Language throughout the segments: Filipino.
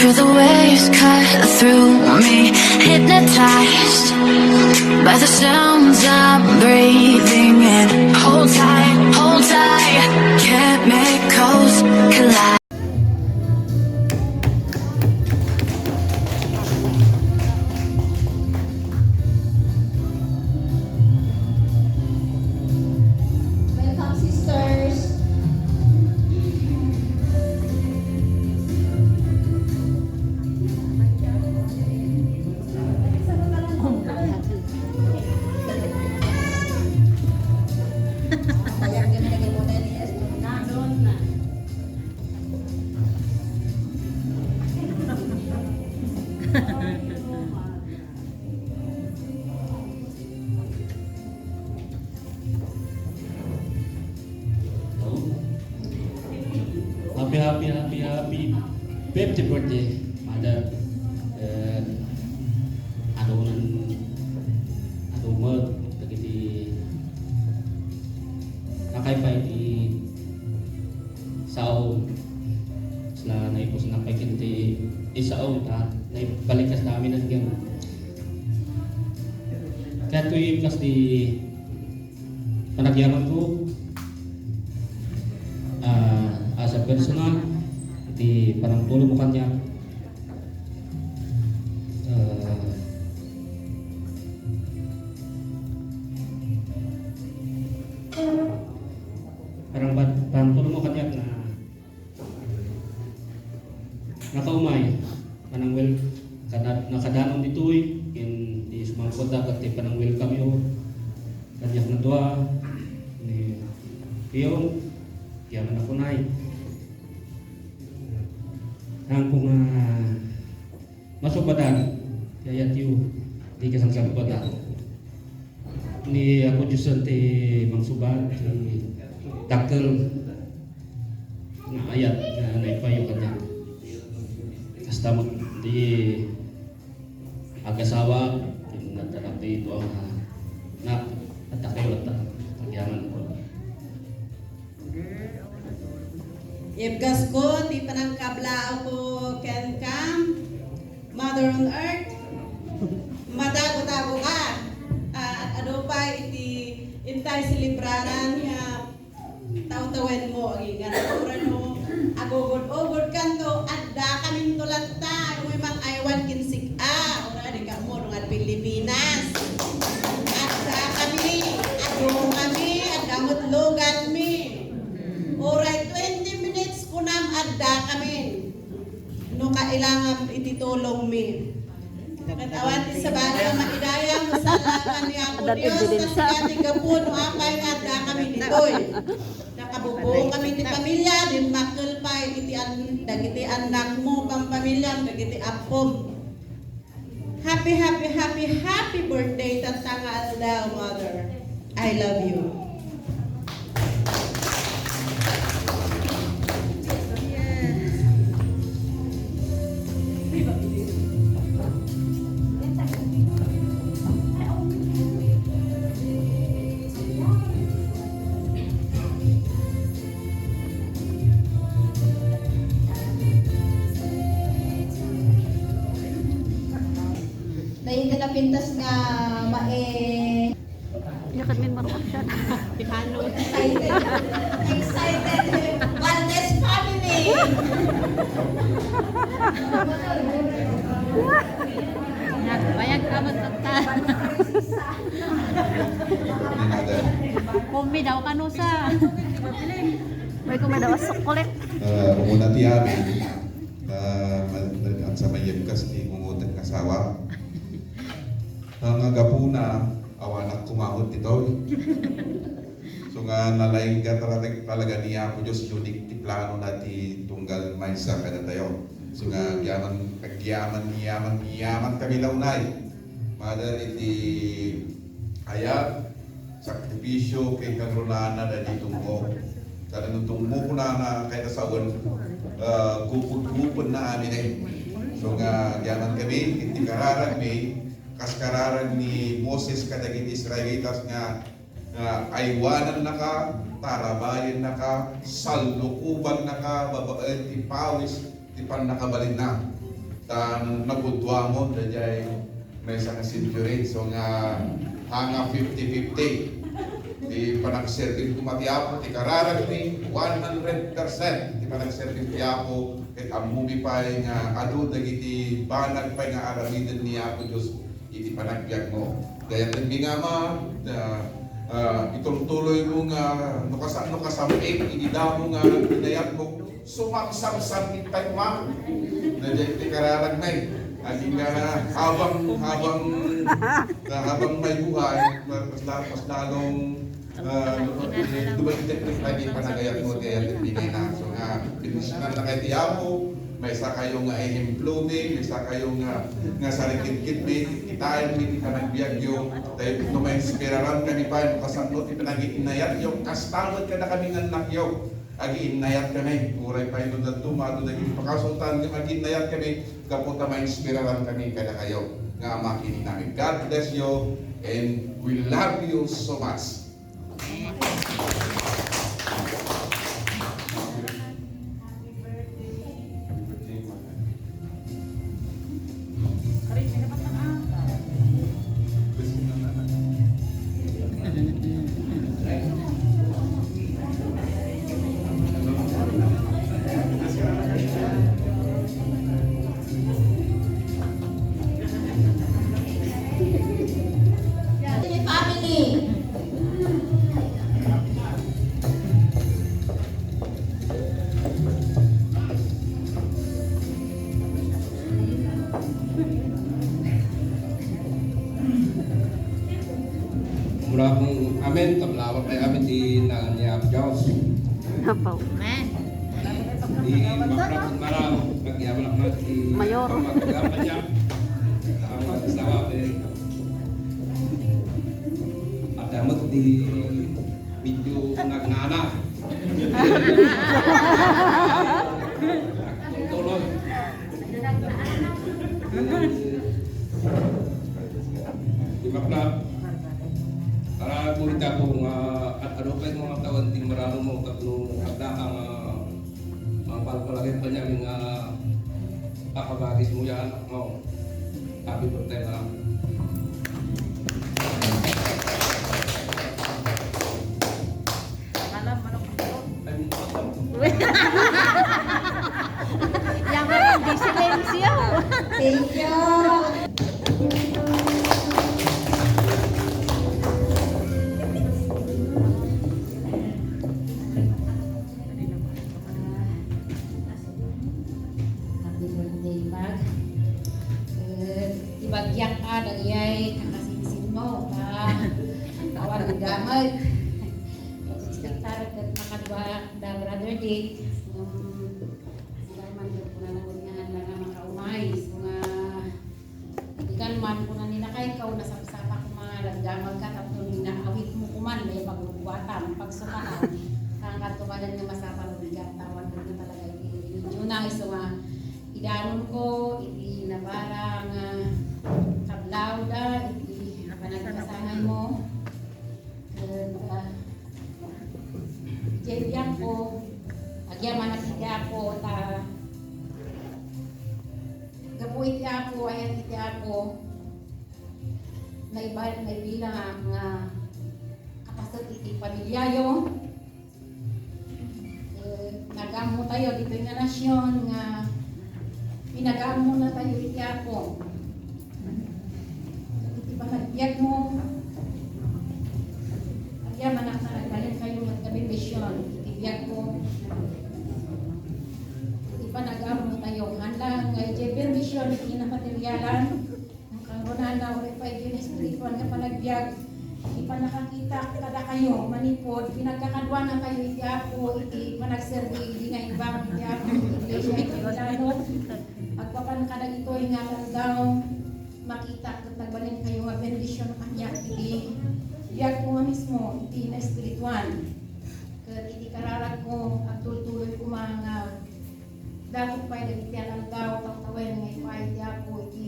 Feel the waves cut through me, hypnotized by the sounds I'm breathing in. Hold tight, chemicals collide. Welcome, sisters. Bayar kami lagi model ya. Happy 50th birthday, Mother. Adumat, begitu nakaypay di saong sila naipos na pay kinti isaong ta naibalikas namin ang gyang kaya tuwing kas di panagyaman ko as a personal di parang tulong mo kanya parang tulong mo kanya na nakaumay panang well nakadanon ditoy in di sumangkot dapat di panang welcome yo kanyak na dua ni iyo yaman ako nay ang kung masubadan yayat yu di kasang sabadan ni ako jusan ti mangsubad ti takkel nga ayat na naipayo kanya kasta mag di agasawa tinatarap di ito ang nak at takay wala pagyaman ko. Ibgas ko, di pa nang kabla ako can come, Mother on Earth, madago-dago ka. At ano pa, intay silibraran niya, taw-tawen mo, agingan oran mo, agugod-ugod kanto, at da kaming tulanta, may mang aywan kinsik ora di ka mo, nungan Pilipinas. At da kami, at damot lugan mi. Oray, 20 minutes ko nam adda kami. No kailangan ititulong mi. Katawan ti sa bagay maidaya masalakan niya po Diyos sa kati gapon no apay adda kami ditoy. Nakabubuo kami ti pamilya din makkel pa dagiti anak mo pang pamilya dagiti apom. Happy birthday Tantang Alda, Mother. I love you. Dahil ka napintas nga mae Yakat min marunong siya. Pihano. excited Valdez family. Bayag ka matatan. Kumi daw kanusa. May kumi daw sokolet. Umuna tiyan at sa mayem kas ni umutan kasawa ang gapuna awanak kumahot nito so nga nalaing ka talaga niya po Diyos unique ti plano na ti tunggal maysa kada tayo so nga yaman kami launay Mother iti ayat sakripisyo kay kagrunana da di tunggo kada nung tunggo ko na kahit asawan kupud na amin eh so nga yaman kami iti kararag mi kaskararag ni Moses kadagit Israelitas nga aywanan na ka, tarabayan na ka, sallukuban na ka, babaan ti pawis, ti pan nakabalin na. tan nagudwa mo dayay may isang century so nga hanga 50-50 di panagserving kumatiapo ti kararag ni 100% di panagserving ti apo ket amumi pay nga adu dagiti banag pay nga aramiden ni Apo Dios iti panagbiag mo dayat mi nga ma ituloy mo nga no kasampik ididamo nga inayat mo sumamsamsam ni tayo ma dayat ti kararag may aging nga habang may buhay mas lalong dumating lagi panagayat mo kaya tinigay na so nga binisyonan na kay Tiapo may isa kayong ehemplume may isa kayong nga sarikit-kit kitayan may panagbiag yung tayo no may inspiraran kami pa yung kasanot ipinag-inayat yung kastawad ka na kami ng nakyo agi-inayat kami uray pa yung dumado naging pakasultan agi-inayat kami kapag ma-inspiraran kami kada kayo nga makini namin. God bless you and we love you so much. Family. Mula pong amin, tablawat ay amin di nanganyap Diyos. Napaw. Di makrapot maraw, magyaman ako di Mayor. pamagapan niya. Ang mag-asawa at amot di medyo nagnana. Tulong. Di makrap. Para kumita po at ano pa yung mga tawan din marano mo tatlo kada ang mga palpalagay pa niya yung kakabagis mo yan anak mo. Happy birthday na lang. Ay, Yang ang di silencio. Thank you. Happy birthday, Mag. Ibagyak ka, nagyay, kakasinsin mo, tawag ng gamag. Expectar at makadwa da brother day. Sila man po na nagod nga nga makaumay. So nga, ikan man po na nila kay ikaw, nasapsapa ko mga naggamag ka, tapos ninaawit mo kuman, may pagbubuatan, pagsumanaw. Hanggang tumalan nga masapa ng bigat, tawag ko na talaga yun na. So nga, idanon ko, iti nabarang kablaw da, iti panagkasangan mo. Diyan ko, agya manakiti ako, gabuit ako, ayan iti ako, may bilang nga kapasat iti pamilyayo. Nagamo tayo dito nga nasyon nga pinagamo na tayo iti ako. Iti panagbiag mo, agya manak na nagbalin kayo magkabindisyon, iti biag ko. Iti panagamo tayo, handa nga iti bindisyon, iti napatilyalan, ang kangunan na ulit pa iti espiritual nga panagbiag. Di pa nakakita kada kayo, manipod, pinagkakadwa na kayo iti ako, iti panagserbi, iti nga ibang iti ako, iglesia, iti wadano. Pagpapan kada ito, nga lang daw, makita at nagbalin kayo nga bendisyon kanya, iti biyag ko nga mismo, iti na espiritual. Kat iti kararag ko, at tuloy ko mga dapat pa iti alam daw, tawtawen nga ipa iti ako, iti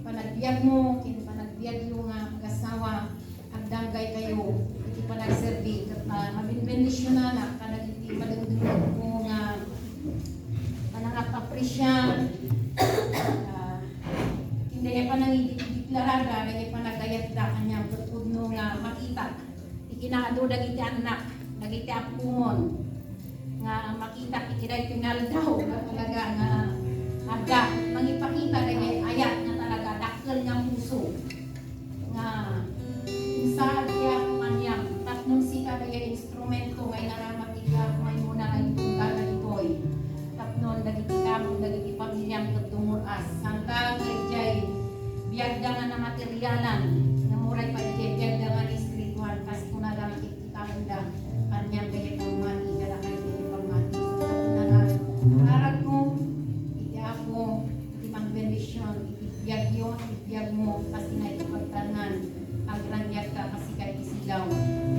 panagbiag mo, iti panagbiag yung mag-asawa, agdanggay kayo, iti panagserbi, kat mabinbendisyon na kanag iti malindungan ko nga panangat apresya, pakita lagi panagayat da kanyang tutudno nga makita ikinaado dagiti anak dagiti apumon nga makita ikiday tingal daw nga talaga nga aga mangipakita dagiti ayat nga talaga dakkel nga puso nga sa diya kanyang tapnon sika dagiti instrumento nga inaramat ika may muna ay tunggal na itoy tapnon dagiti kamo dagiti pamilyang tutumuras hanggang jay biyag nga na materyalan nga muray pa iti biyag nga ni spiritual kasi kung nalang ikitamda kanyang kaya pangmati kaya kaya iti pangmati na nga harap mo iti ako iti mangbendisyon iti biyag yun iti biyag mo kasi na iti pagtanan agrangyag ka kasi ka iti silaw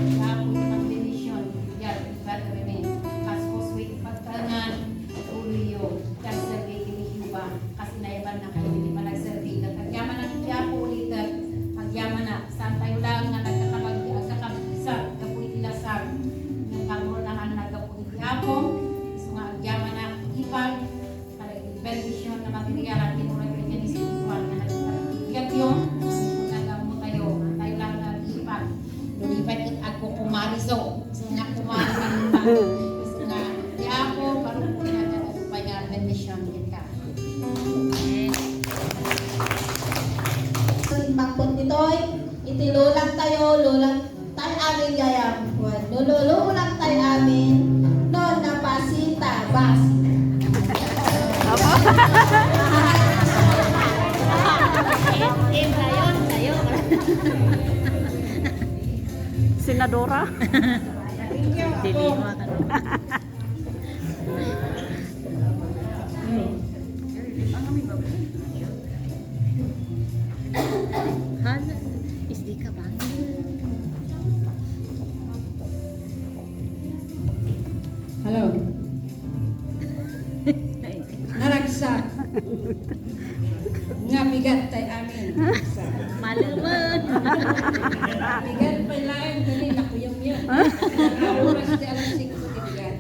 iti ako iti mangbendisyon iti biyag iti batreme kasos iti pagtanan uliyo kanser kay kinihiba kasi naiban na kayo iti managservi nagyaman na iti ako ulit magyaman na saan tayo lang nga nagkakabisa kapo iti lasag ng pangunahan na kapo iti ako so nga agyaman na ipag para iti bendisyon na material at tinurag rin yan spiritual na nagkakabiyag yun nagamo tayo tayo lang nag-ipag lulipat it ako kumariso so nga kumariso so nga iti ako parang po pa nga bendisyon ka Bakit nito'y itilulang tayo amin gayam. Lululang tayo amin non napasita bas. Senadora. Halo. Naragsak. Nga bigat tay amin. Maluman. Bigat pa lang dali na kuyang yun. Oras di alas 5 bigat.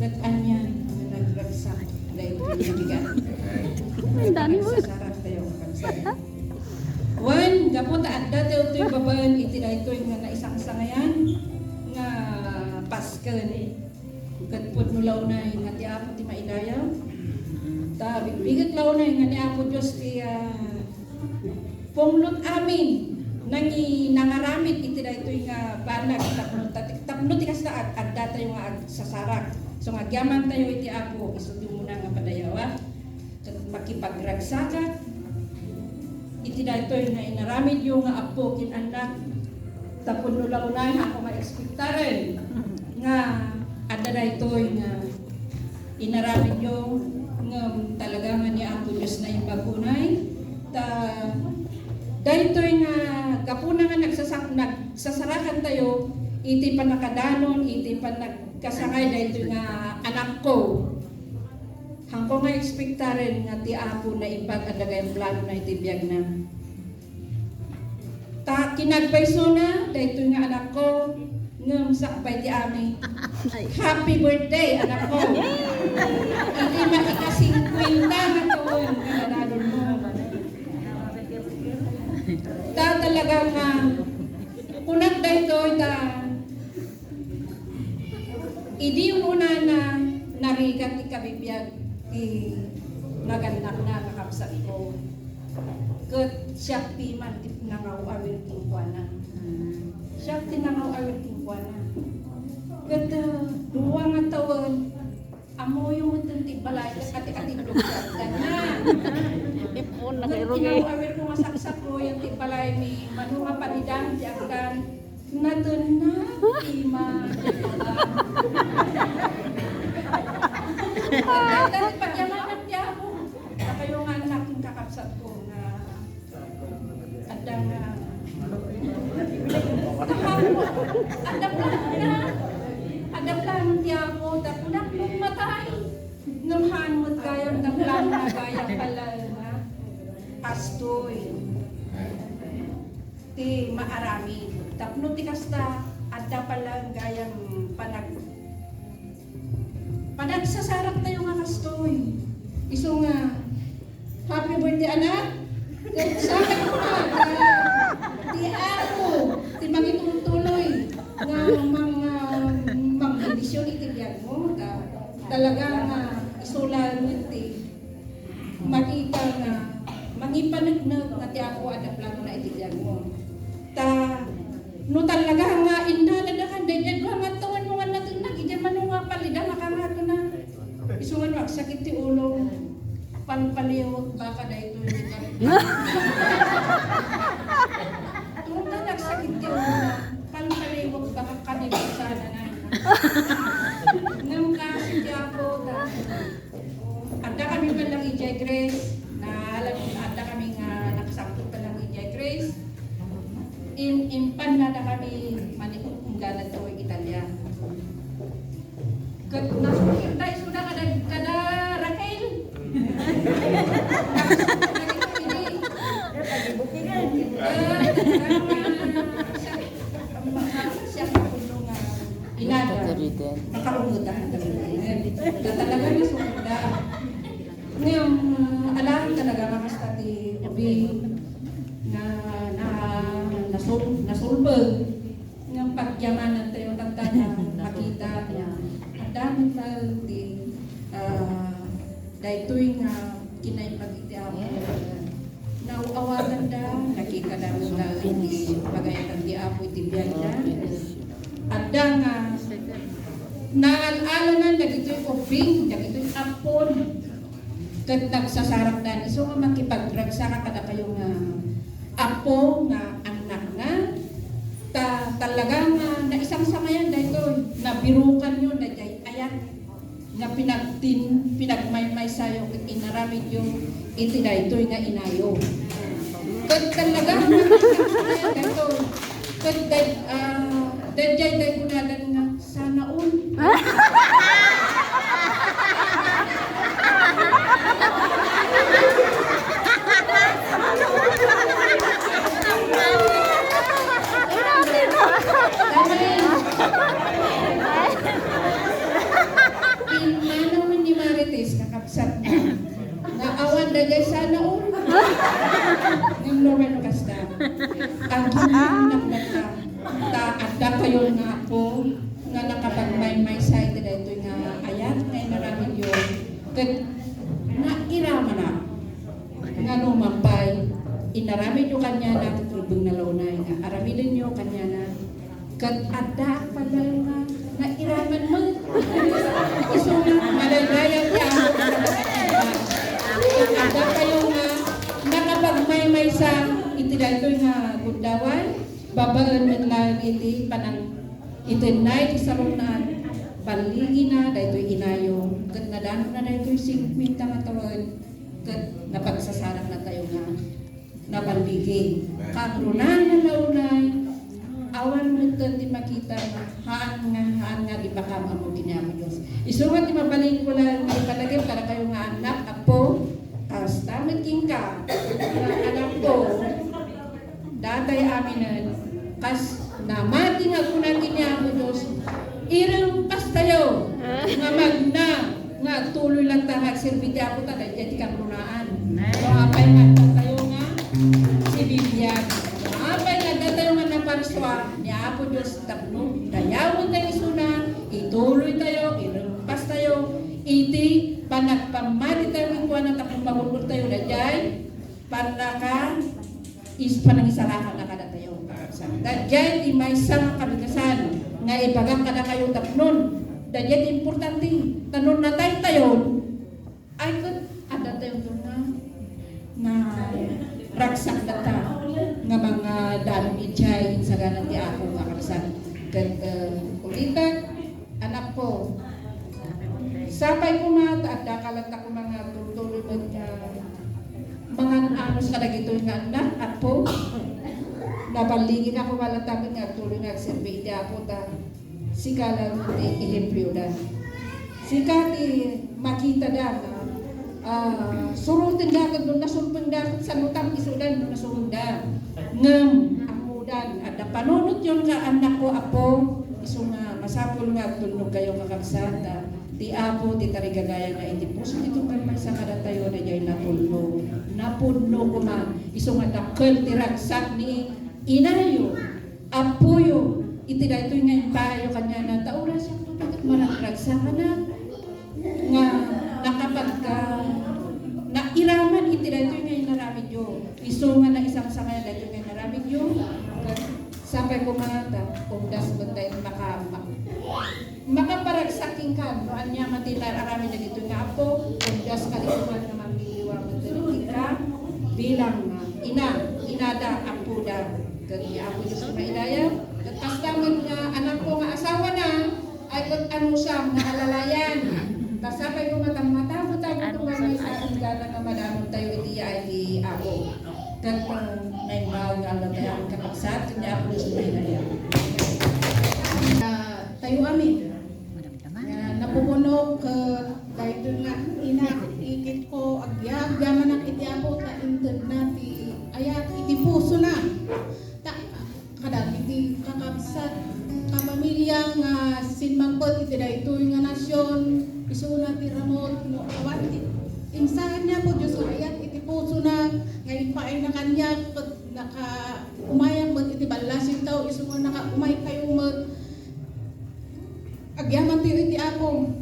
Kat anyan nagragsak dahil bigat. Dani mo. Sarap tayo kapag Wan, gapon ta adda tayo ito'y babayan iti na ito'y nga naisang-sangayan nga Pasko ni. Katpot no launay nga ti apo ti maidayaw. Ta bigat launay nga ni apo Dios ti pumlot amin nangaramit iti na ito'y nga banag tapno ti kasda adda tayo nga sasarak. So nga gyaman tayo iti apo isuti muna nga padayawa. Makipagragsakat iti daytoy nga inaramid yung nga apo kin anak tapon no launay ako ma-expectaren nga adda daytoy nga inaramid yung nga talaga nga ni apo Dios na imbagunay ta daytoy nga kapuna nga nagsasarakan tayo iti pa nakadanon iti pa nagkasangay daytoy nga anak ko hangko nga expectaren nga ti apo na ipag adagay ang plano na iti biyag na. Ta kinagpayso na dayto nga anak ko ngem sakbay ti ami. Happy birthday anak ko. Iti maika-50 nga tuon nga nanalon mo. Ta talaga nga kunat dayto ta idi una na narigat ti kabibiyag naganak na nakapsat ko. Kat siya piman tip nangaw awin tingkwana. Siya tinangaw awin tingkwana. Kat duwa nga tawon amo yung mutunti balay ati-ati dugtag na. Ipon na Kat kay tinangaw awin ko masaksak ko yung tibalay ni manunga panidang di akan natun na ima. Dahil pagyaman niya ako. Saka yung anak yung kakapsat ko na adang adaplan niya ako. Dapunak mong matay. Nung hanmot kayang daplan na gaya pala na astoy. Ti maarami. Tapno ti kasta adda pala gayang panagsasarap tayo nga kastoy. Iso nga, happy birthday anak. Sa akin ko na. sulan ti makita nga mangipanagnog nga ti ako ada plano na itigyan mo. Ta no talaga nga indala da kan dayad nga tuwan mo nga natin nagidyan man nga palida makangato na. Isuman wag sakit ti ulo palpaliwot baka dayto ni kan. Tuwa na nagsakit ti ulo palpaliwot baka kanibot sana na. Ngam kasi ti ako da ada kami pa lang i-J Grace na alam ada kami nga nakasakto pa lang i-J Grace. Impan na kami manipungganan to Italia. Kat nasukir dahil sudah kada Raquel. Siya kapulong inada. Makaungutan na talaga na sumunda. Ngayon, alam talaga mga stati ubi na nasulbag ng pagyamanan tayo tagtana makita niya. Ang dami talti dahil tuwing kinay pag-itiaw nauawagan da nakikadamo na hindi pagayatan di apo itibiyan da at da nga naalala na nagito'y oping nagito'y apon kat nagsasarap na iso nga makipagragsa ka kada kayong apo nga anak na talagang na isang samayan dahil nabirukan nyo na jay ayan nga pinagmaymay sayo at inaramid yung iti dahil nga inayo kat talagang na isang samayan dahil kat dahil dahil kunagan nga sana all Manaw man ni Marites kakapsat na awan na dyan sana all ng Loren Casta ang hinang nagdata adda kayo nga po nga nakapagmay-may sa ito na ito nga ayan na inaramid yun na irama na nga lumampay inaramid nyo kanya na tutulbong na launay nga aramidin nyo kanya na kat adda pala nga na iraman mo iso nga malaylayan niya adda kayo nga nakapagmay-may sa itidalto nga gudaway babaan man lang iti panang itinay sa lunaan baligi na dahito inayo kat nadano na dahito 50 nga taon kat napagsasarap na tayo nga nabalbigi karunan na launay awan mo di makita na haan nga di bakam amo ginamo Diyos isungat di mabalik ko lang may palagay para kayo nga anak apo hasta magkingka anak ko datay aminan kas namati nga kunatin niya ako Diyos irumpas tayo nga magna nga tuloy lang ta serbi ako ta dahil kang lunaan so apay nga tayo nga si Biblia apay nga tayo nga naparswa niya ako Diyos tapno dayawon tayo isuna ituloy tayo irumpas tayo iti panagpamali tayo ng kuwan at akong pagulgul tayo dahil panaka panangisarahan na kada tayo dahil di may isang kabigasan nga ibagang kada kayo tapnon dahil importante tanon na tayo ay ada tayo nga raksak data nga mga dalong ijay sa ganan di ako kakabsan ulitan anak ko sapay ko na at dakalata ko mga tuloy mga anos ka nagito nga anak at po nabaligin ako malatapin nga tuloy nga serbi di ako ta sikalan ti ihempyo da sikati makita da surutin da doon nasulpang da sa lutang isudan doon nasulda ngam amudan at panunot yun nga anak ko apo iso nga masapol nga tulog kayo kakabsata ti apo ti tarigagaya nga iti puso ito kan sa kada tayo na jay napudno ko ma iso nga dakkel ti ragsak ni inayo apuyo iti daytoy nga impayo kanya na taura siya to pagkat marag ragsak na nga sampai kumata kumdas bentay makaparagsaking kan no anya matilar arami na dito nga po kumdas kali kuman na mamiliwa bentay ka bilang inada apuda kagi ako Diyos na ilaya kastaman nga anak ko nga asawa na ay ano siya nga alalayan kasabay ko matang-mata tayo may sa igala nga madamon tayo itiya ay di ako kantang may mga alalayan kakaksat hindi ako Diyos na ilaya tayo amin napupunog dahil nga ikit ko agyag yaman ang itiabo ka internet ayat iti puso na kadang iti kakabsat kapamilya nga sinmangkot iti daytoy nga nasyon isuna ti ramot no awati insahan niya po Diyos ayat iti puso na ngayon pa ay nakanya naka umayang mag iti balasin tao isuna naka umay kayo mag agyaman tayo iti ako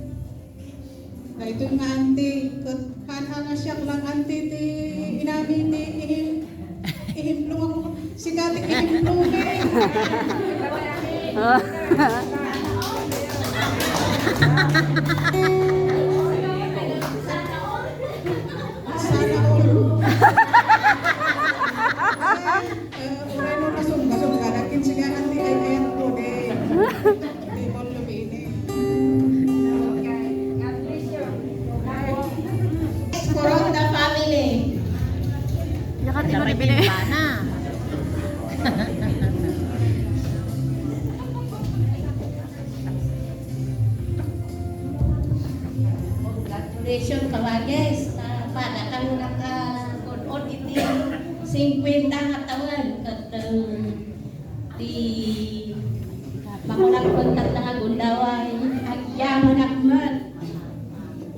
daytoy nga anti kat kanha siya lang anti ti inami ti ihimplong ako sigatik ihimplong sana all ureno na sungga dakin siga anti ay ayan ko de di mo lumini Coronda family Yakat di ba bili? Congratulations kawages pada kang naka-good iti 50 nga taon kat di makulang kontak nga gundaway agyaman akmat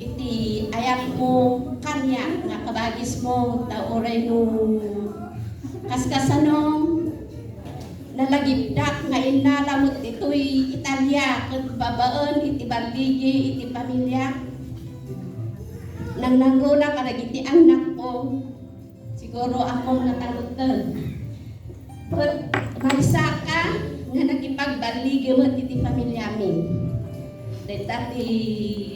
iti ayak mo kanya nga kabagis mo tauray no kaskasanong nalagibdak nga inalamot ito'y Italia kat babaon iti bandigi iti pamilya nang nangguna ka nagiti anak ko siguro akong natalutan but magsaka nga nagipagbaligi mo iti pamilya mi dati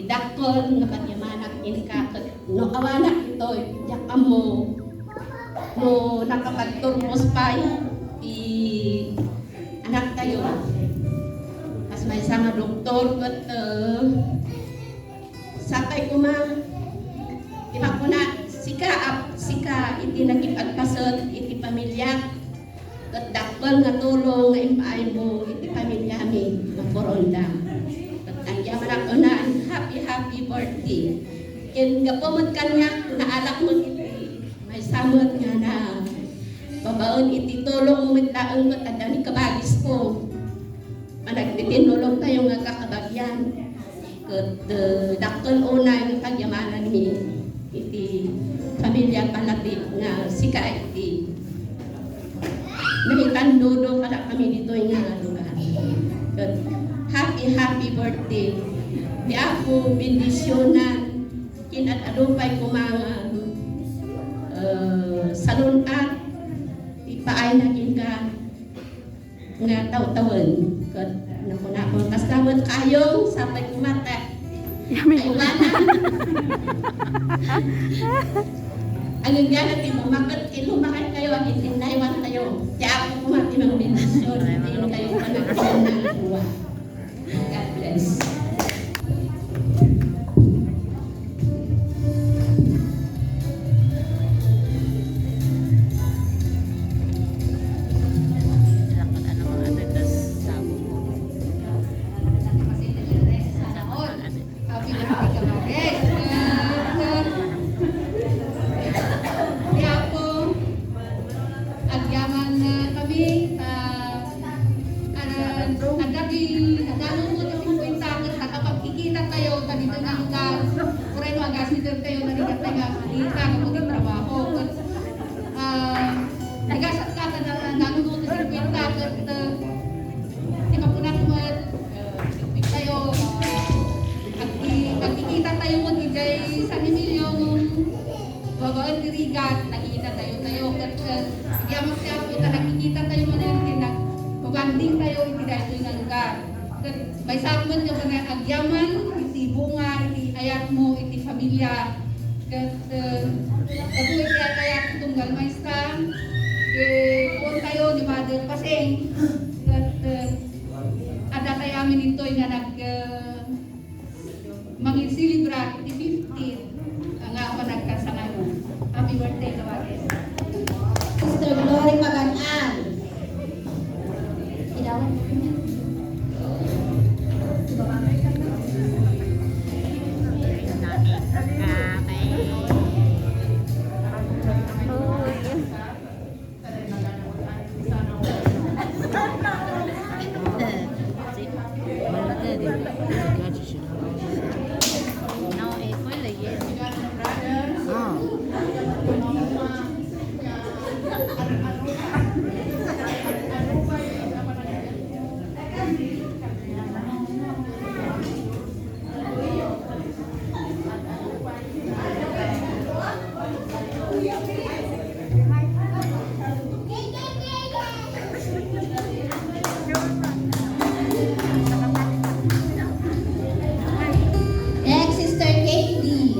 dakol nga pagyamanak inikakot no awanak ito yak mo no nakapagturmos pa ti anak tayo as may isang doktor but sakay ko iba ko na sika iti nagipagpasot iti pamilya kat dakpal nga tulong nga impaay mo iti pamilya mi ng Coronda kat ang yaman ako na happy birthday kin gapamot kanya naalak mo iti may samot nga na babaon iti tulong mo mitlaang mo tadani kabagis ko managbitinulong tayo nga kakabagyan kat dakpal unay nga pagyamanan mi iti pamilya palapit nga sika iti nahitandudo kada kami dito nga lugar. Happy birthday. Di ako bendisyonan kinatadupay ko mga salunat ipaay na ka nga taw-tawen kat nakunakon kastamot kayong sapay kumata ang gana ti mumakat ilumakan kayo ang itinaywan kayo ti ako kumati ng bendisyon hindi kayo panagkaroon ng buwa. God bless. Babaon dirigat, nakikita tayo. Yaman siya po, nakikita tayo mo na yung Maganding tayo iti dahito yung lugar. May sakman nga mga agyaman, iti bunga, iti ayat mo, iti pamilya. Ako iti ayat tunggal maistan. Kung tayo ni Mother Paseng. Ada tayo amin ito nga mangisilibra iti 15 nga panagkasangayon. Happy birthday, Tawares. Sister Glory Magan-an. Ilawan mo niya. Next, Sister Katie.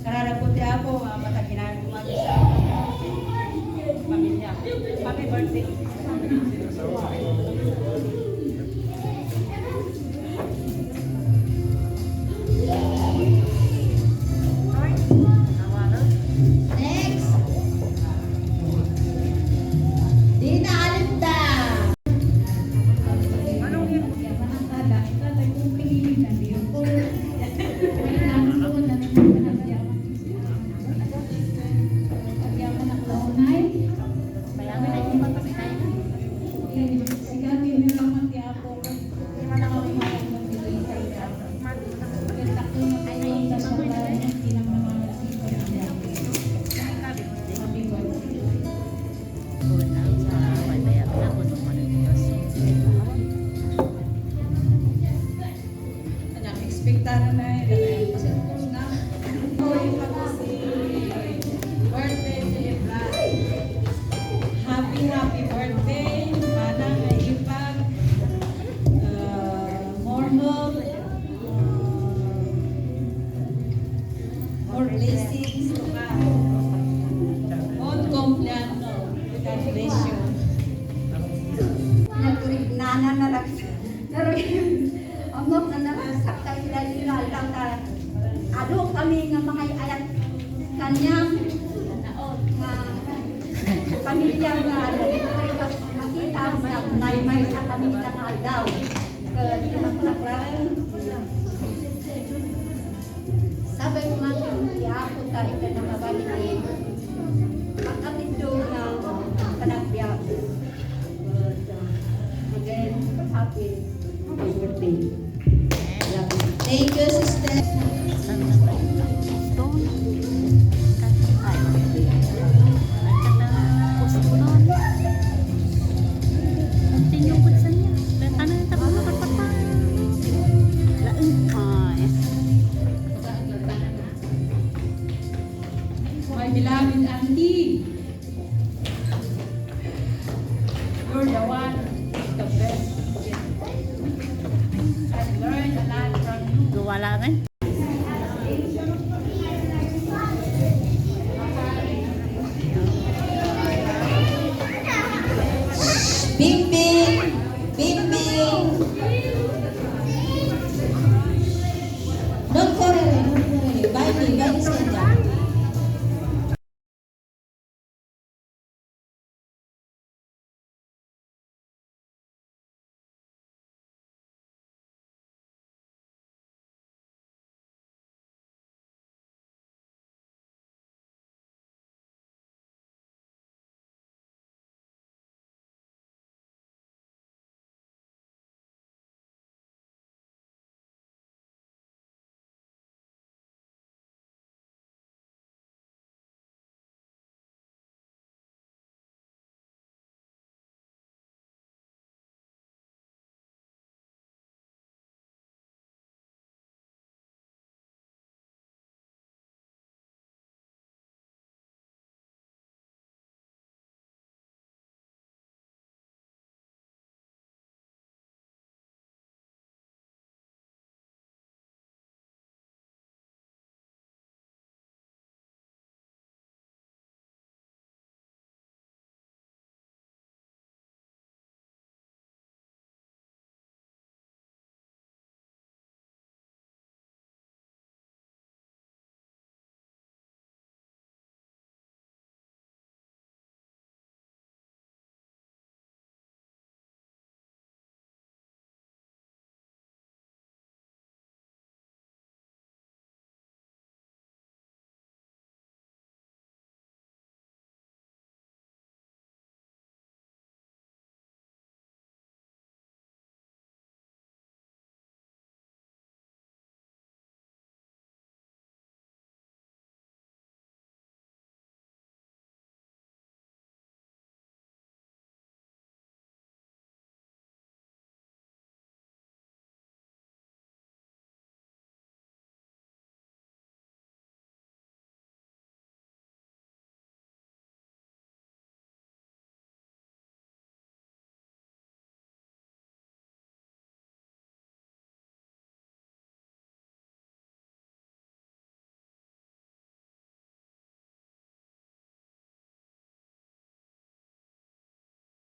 Kararaputi ako, mataginan ko sa pamilya. Happy birthday. Next. Dina Alinda. Ekspektaran na yun. Pasipos na. Hoy, si birthday celebration. Happy birthday. Mana ay ipag. More hope. More blessings. All completo. God bless you. Nana na lang. Amok na nakasak tayo nila lang ta. Ado kami nga mga ayat kanyang nga pamilya nga nakita sa may sa kami sa aldaw. Sabay ko nga ako tayo ka na mabalik. Pagkatindo na panagbiyak. Again, happy birthday. Thank you, Sister. My beloved auntie, you're the one, the best. I learned a lot from you. Wala man.